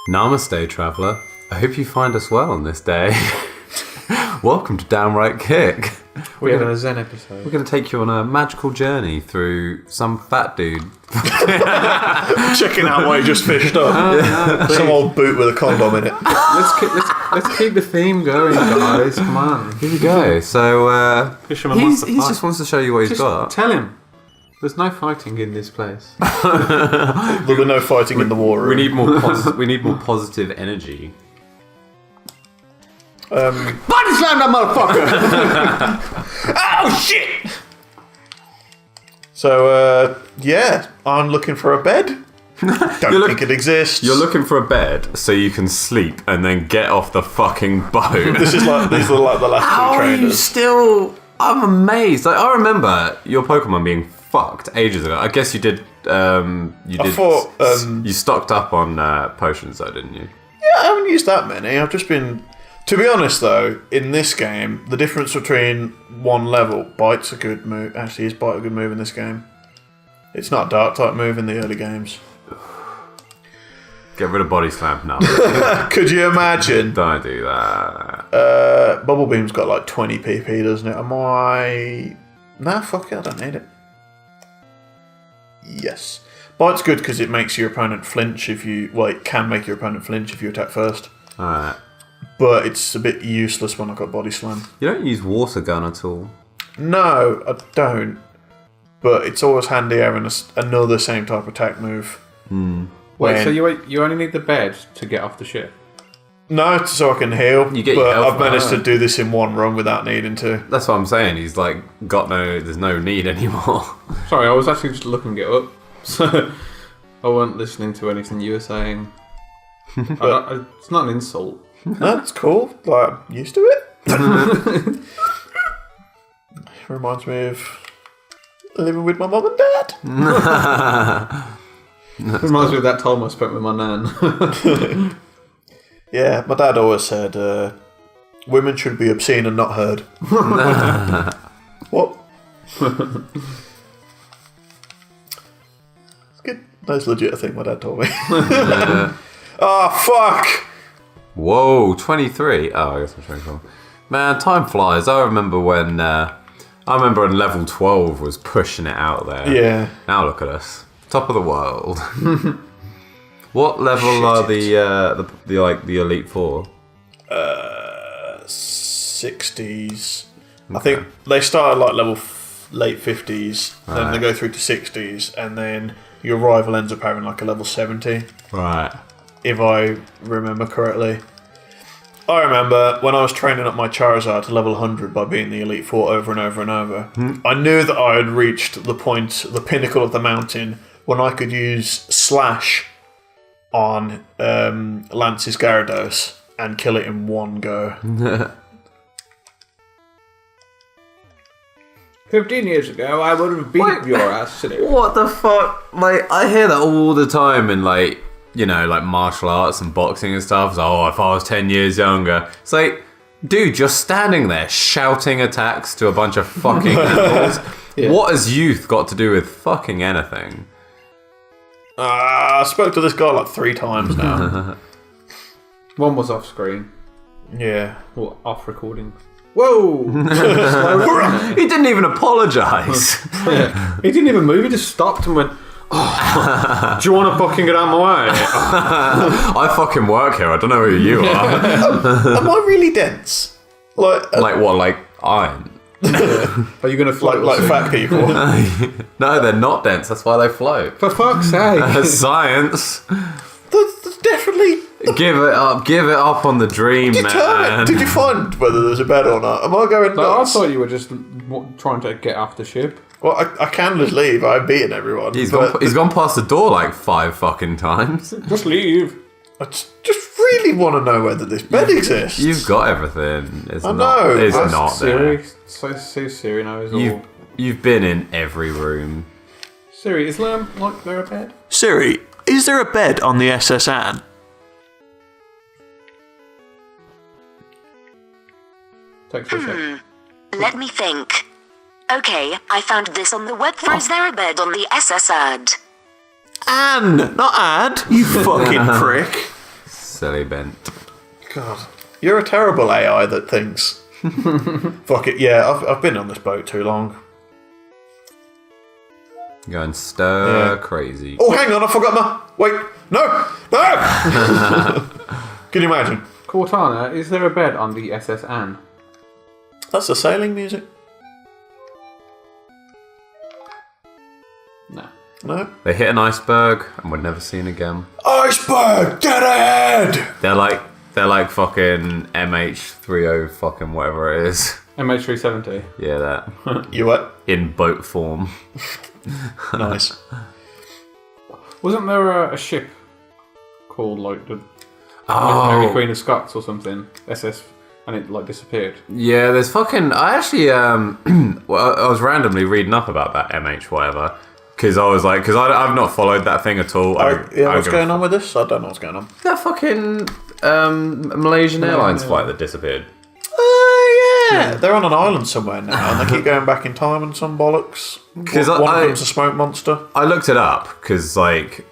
Namaste, traveller. I hope you find us well on this day. Welcome to DownRight Kick. We're having a Zen episode. We're going to take you on a magical journey through some fat dude. Checking out what he just fished up. Some old boot with a condom in it. Let's keep the theme going, guys. Come on. Here we go. So, he just wants to show you what he's got. Tell him. There's no fighting in this place. There'll be no fighting in the war room. We need more positive energy. Body slam that motherfucker! Oh shit! So, I'm looking for a bed. Don't think it exists. You're looking for a bed so you can sleep and then get off the fucking boat. These are like the last two trainers. I'm amazed. Like, I remember your Pokemon being fucked ages ago. I guess you did. You stocked up on potions, though, didn't you? Yeah, I haven't used that many. I've just been. To be honest, though, in this game, the difference between one level, Bite's a good move. Actually, is Bite a good move in this game? It's not a Dark type move in the early games. Get rid of Body Slam now. Could you imagine? Don't do that. Bubble Beam's got like 20 PP, doesn't it? Am I? Nah, fuck it, I don't need it. Yes. Bite's good because it makes your opponent flinch if you... Well, it can make your opponent flinch if you attack first. Alright. But it's a bit useless when I've got Body Slam. You don't use Water Gun at all? No, I don't. But it's always handy having another same type of attack move. Wait, so you only need the bed to get off the ship? No, so I can heal. You get your health I've managed to do this in one run without needing to. That's what I'm saying. He's like there's no need anymore. Sorry, I was actually just looking it up. So I wasn't listening to anything you were saying. It's not an insult. No, it's cool. Like, I'm used to it. Reminds me of living with my mum and dad. Reminds me of that time I spent with my nan. Yeah, my dad always said, women should be obscene and not heard. What? It's good. That's legit a thing my dad told me. Oh, fuck! Whoa, 23. Oh, I guess I'm 24. Man, time flies. I remember when level 12 was pushing it out there. Yeah. Now look at us. Top of the world. What level are the Elite Four? 60s. Okay. I think they start at like late 50s, then they go through to 60s, and then your rival ends up having like a level 70. Right. If I remember correctly. I remember when I was training up my Charizard to level 100 by being the Elite Four over and over and over. I knew that I had reached the pinnacle of the mountain when I could use Slash on Lance's Gyarados and kill it in one go. 15 years ago, I would have beat your ass today. What the fuck? Like, I hear that all the time in like, you know, like martial arts and boxing and stuff. It's like, oh, if I was 10 years younger. It's like, dude, you're standing there shouting attacks to a bunch of fucking animals. Yeah. What has youth got to do with fucking anything? I spoke to this guy like 3 times now. One was off screen. Yeah. Or off recording. Whoa! He didn't even apologise. Yeah. He didn't even move, he just stopped and went, oh, do you want to fucking get out of my way? I fucking work here, I don't know who you are. Am I really dense? Like what, like iron? Are you going to float? Like fat people? No, they're not dense, that's why they float. For fuck's sake. Science. That's definitely... Give it up on the dream, man. Did you find whether there's a bed or not? Am I going nuts? I thought you were just trying to get off the ship. Well, I can just leave. I've beaten everyone. He's gone past the door like 5 fucking times. Just leave. I just really want to know whether this bed exists. You've got everything. It's I know. It's not Siri. there. So Siri knows all. You've been in every room. Siri, is there a bed? Siri, is there a bed on the SS Anne? Takes a sec. Let me think. Okay, I found this on the web. Is there a bed on the SS ad? Anne, not ad. You fucking prick. Silly bent. God, you're a terrible AI that thinks. Fuck it. Yeah, I've been on this boat too long. Going stir crazy. Oh, hang on, I forgot my. Wait, no. Can you imagine? Cortana, is there a bed on the SS Anne? That's the sailing music. No. No. They hit an iceberg and were never seen again. Iceberg, dead ahead. They're like fucking MH30 fucking whatever it is. MH370. Yeah, that. You what? In boat form. Nice. Wasn't there a ship called like the Mary Queen of Scots or something? SS, and it like disappeared. Yeah, there's fucking. I actually well, I was randomly reading up about that MH whatever because I was like, I've not followed that thing at all. What's going on with this? I don't know what's going on. That fucking Malaysian Airlines flight that disappeared. Yeah, they're on an island somewhere now, and they keep going back in time and some bollocks. One of them's a smoke monster. I looked it up because, like,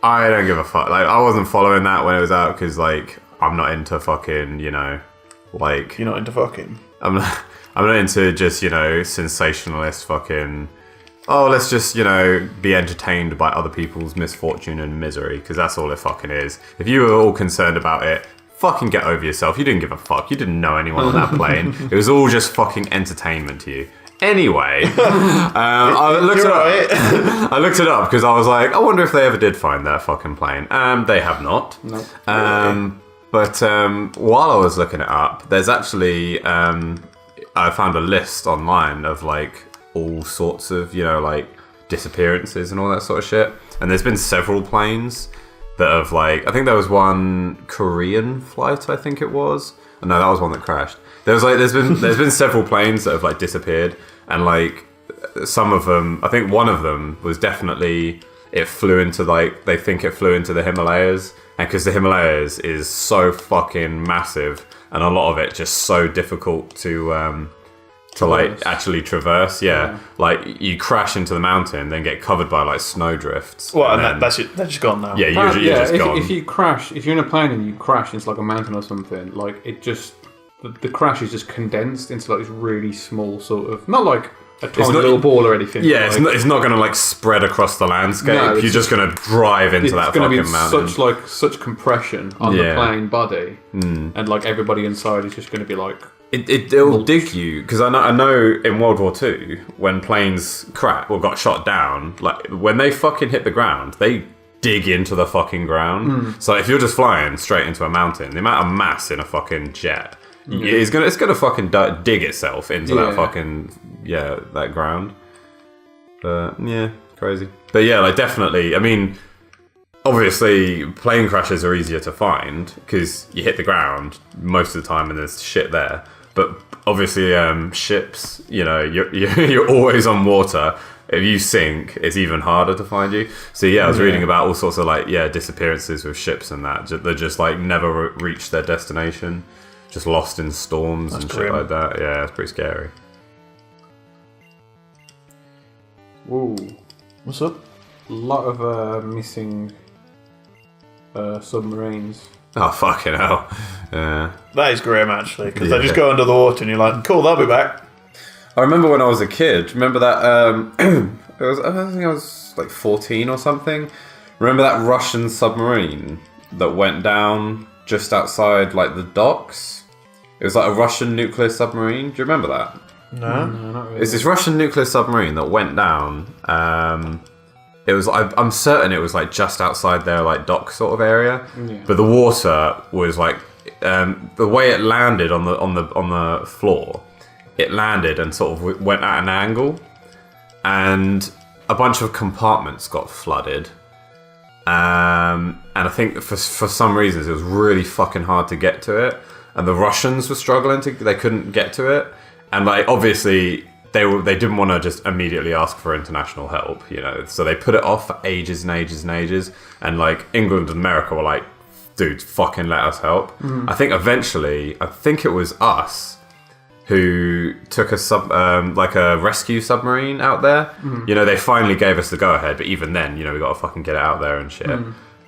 I don't give a fuck. Like, I wasn't following that when it was out because, like, I'm not into fucking, like. You're not into fucking. I'm not into just, sensationalist fucking. Oh, let's just, be entertained by other people's misfortune and misery because that's all it fucking is. If you were all concerned about it, fucking get over yourself. You didn't give a fuck. You didn't know anyone on that plane. It was all just fucking entertainment to you. Anyway, I looked it up. I looked it up because I was like, I wonder if they ever did find that fucking plane. They have not. No. But while I was looking it up, there's actually I found a list online of like all sorts of like disappearances and all that sort of shit. And there's been several planes that have like, I think there was one Korean flight, I think it was. No, that was one that crashed. There's been several planes that have like disappeared, and like some of them, I think one of them was definitely it flew into like they think it flew into the Himalayas, and because the Himalayas is so fucking massive, and a lot of it just so difficult to like actually traverse. Yeah, like you crash into the mountain, then get covered by like snow drifts. Well, and that's it. They're just gone now. Yeah, you're just gone. If you crash, if you're in a plane and you crash into like a mountain or something, like it just the crash is just condensed into like this really small sort of not like a tiny little ball or anything. Yeah, like, it's not going to like spread across the landscape. No, you're just going to drive into that fucking mountain. It's going to be such compression on the plane body, and like everybody inside is just going to be like. It'll dig you because I know in World War II when planes crashed or got shot down, like when they fucking hit the ground, they dig into the fucking ground. So if you're just flying straight into a mountain, the amount of mass in a fucking jet, it's gonna fucking dig itself into that fucking that ground. Yeah, crazy. But yeah, like definitely. I mean, obviously, plane crashes are easier to find because you hit the ground most of the time and there's shit there. But obviously, ships, you're always on water. If you sink, it's even harder to find you. So yeah, I was reading about all sorts of like disappearances with ships and that. They just like never reached their destination, just lost in storms and shit like that. Yeah, it's pretty scary. Whoa, What's up? a lot of missing submarines. Oh fucking hell! Yeah. That is grim actually, because they just go under the water and you're like, cool, they'll be back. I remember when I was a kid. Remember that? I think I was like 14 or something. Remember that Russian submarine that went down just outside like the docks? It was like a Russian nuclear submarine. Do you remember that? No, not really. It's this Russian nuclear submarine that went down. It was. I'm certain it was like just outside their like dock sort of area. Yeah. But the water was like the way it landed on the floor. It landed and sort of went at an angle, and a bunch of compartments got flooded. And I think for some reasons it was really fucking hard to get to it, and the Russians were struggling they couldn't get to it, and like obviously they didn't want to just immediately ask for international help, so they put it off for ages and ages and ages, and like England and America were like, dude, fucking let us help. I think eventually, it was us who took a rescue submarine out there. They finally gave us the go ahead, but even then, we got to fucking get it out there and shit.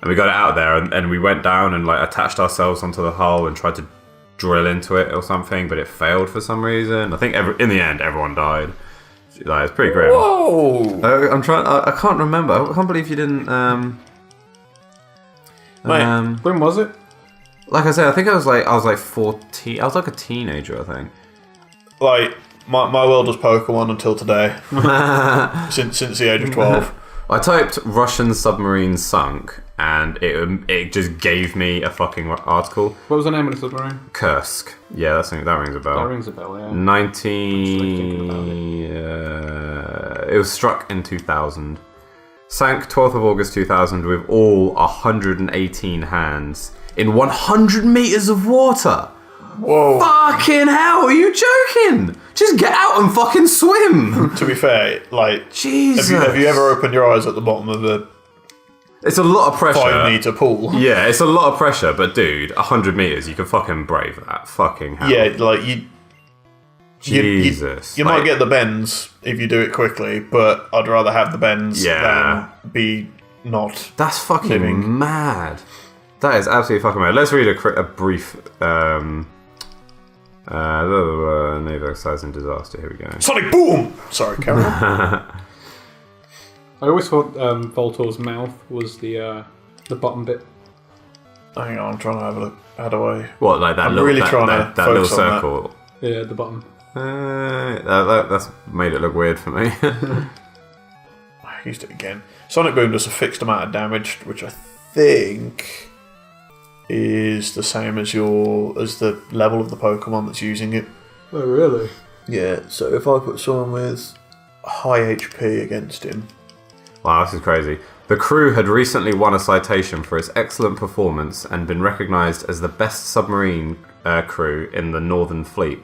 And we got it out there, and we went down and like attached ourselves onto the hull and tried to drill into it or something, but it failed for some reason. I think in the end, everyone died. Like, it's pretty grim. Whoa! I can't remember. I can't believe you didn't. When was it? Like I said, I think I was like 14. I was like a teenager, I think. Like my world was Pokemon until today. since the age of 12. I typed Russian submarine sunk, and it just gave me a fucking article. What was the name of the submarine? Kursk. Yeah, that rings a bell. That rings a bell, yeah. 19... it was struck in 2000. Sank 12th of August 2000 with all 118 hands in 100 meters of water. Whoa. Fucking hell, are you joking? Just get out and fucking swim. To be fair, like, Jesus. have you ever opened your eyes at the bottom of a It's a lot of pressure. 5-meter pool? Yeah, it's a lot of pressure, but dude, 100 meters, you can fucking brave that. Fucking hell. Yeah, like Jesus. You might get the bends if you do it quickly, but I'd rather have the bends than be not. That's fucking living. mad. That is absolutely fucking mad. Let's read a brief naval exercise and disaster. Here we go. Sonic boom! Sorry, Karen. I always thought Voltor's mouth was the bottom bit. Hang on, I'm trying to have a look. How do I? What, like that I'm little, really that, trying that, to that little focus on that. circle? Yeah, the bottom. That's made it look weird for me. I used it again. Sonic boom does a fixed amount of damage, which I think is the same as the level of the Pokemon that's using it. Oh, really? Yeah. So if I put someone with high HP against him. Wow, this is crazy. The crew had recently won a citation for its excellent performance and been recognised as the best submarine crew in the Northern Fleet.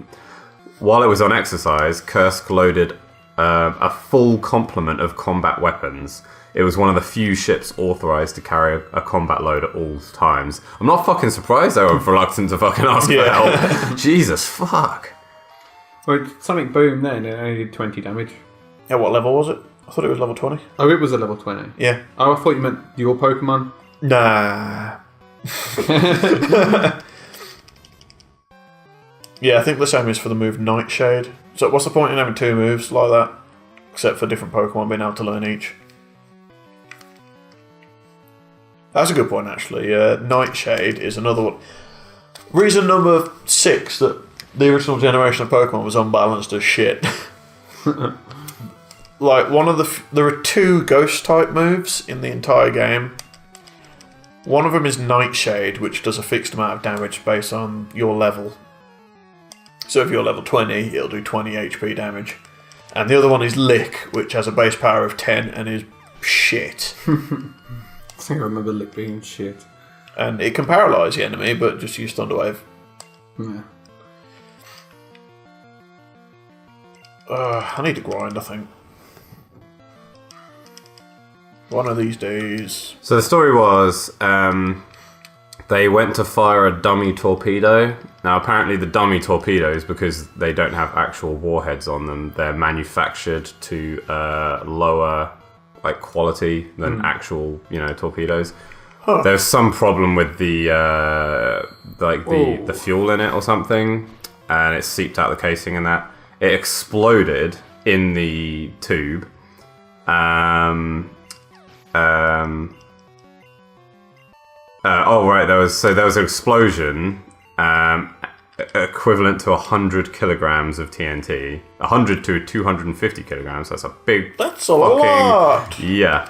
While it was on exercise, Kursk loaded a full complement of combat weapons. It was one of the few ships authorised to carry a combat load at all times. I'm not fucking surprised they were reluctant to fucking ask for help. Jesus, fuck. Well, Sonic Boom then, it only did 20 damage. Yeah, what level was it? I thought it was level 20. Oh, it was a level 20. Yeah. Oh, I thought you meant your Pokemon. Nah. Yeah, I think the same is for the move Nightshade. So what's the point in having two moves like that? Except for different Pokemon being able to learn each. That's a good point, actually. Nightshade is another one. Reason number 6 that the original generation of Pokemon was unbalanced as shit. Like, there are 2 Ghost-type moves in the entire game. One of them is Nightshade, which does a fixed amount of damage based on your level. So if you're level 20, it'll do 20 HP damage. And the other one is Lick, which has a base power of 10 and is shit. I think I remember Lick being shit. And it can paralyse the enemy, but just use Thunder Wave. Yeah. I need to grind, I think. One of these days. So the story was, they went to fire a dummy torpedo. Now apparently the dummy torpedoes, because they don't have actual warheads on them, they're manufactured to lower like quality than actual, torpedoes. Huh. There's some problem with the fuel in it or something, and it seeped out the casing and that. It exploded in the tube. There was an explosion equivalent to 100 kilograms of TNT. 100 to 250 kilograms. That's a big. That's a lot. Yeah.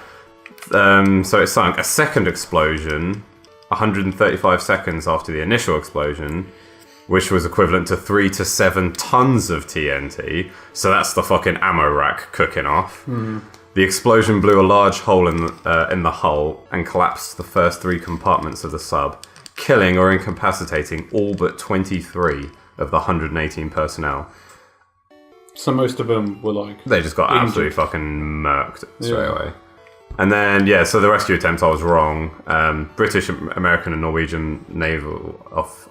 So it sunk. A second explosion, 135 seconds after the initial explosion, which was equivalent to 3 to 7 tons of TNT. So that's the fucking ammo rack cooking off. The explosion blew a large hole in the hull and collapsed the first 3 compartments of the sub, killing or incapacitating all but 23 of the 118 personnel. So most of them were like... They just got injured. absolutely fucking murked straight away. And then, so the rescue attempt, I was wrong. British, American and Norwegian naval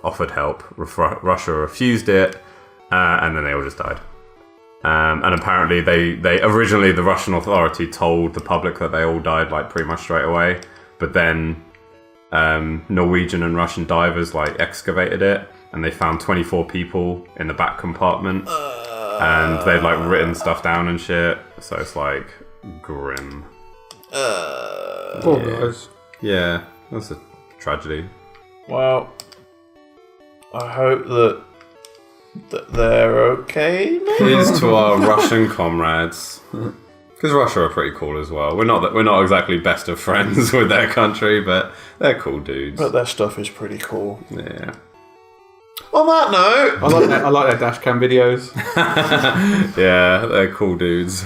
offered help. Russia refused it, and then they all just died. And apparently they originally, the Russian authority told the public that they all died like pretty much straight away. But then Norwegian and Russian divers like excavated it, and they found 24 people in the back compartment, and they'd like written stuff down and shit. So it's like grim. Poor guys. Yeah, that's a tragedy. Well, I hope that they're okay. Here's to our Russian comrades, because Russia are pretty cool as well. We're not exactly best of friends with their country, but they're cool dudes. But their stuff is pretty cool. Yeah. On that note, I like their dash cam videos. Yeah, they're cool dudes.